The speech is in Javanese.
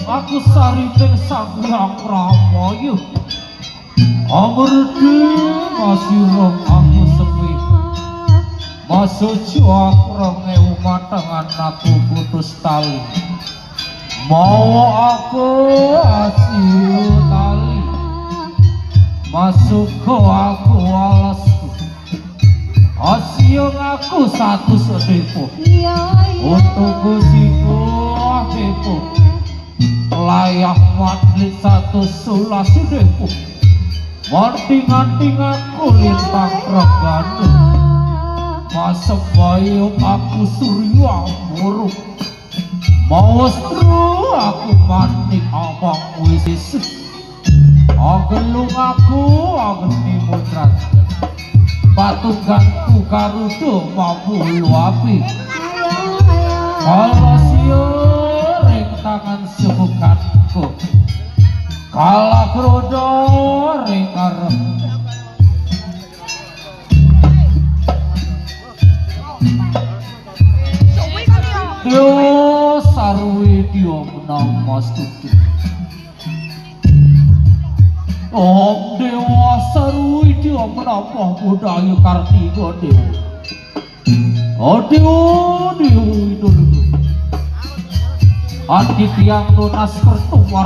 Aku sariping sang hyang Pramaya amarga masira aku sepi masuju aku 2000 matangan aku putus tali mau aku asiu tali masuk aku alasku asiu aku satu sedepo untuk kusiku aku layak matli satu sulasi deku marting-anting aku lintang regane masuk bayu aku surya muruk mau stru aku manik abang wisis agelung aku ageni mudrat patungganku karudo mabulu api kalau siur tangan sebukanku kala krodo ring arep yo sarwi dio menang mas tutu om dewa sarwi dio menang budaya kartika dewa dewa idul Adit yang lunas pertumbuhan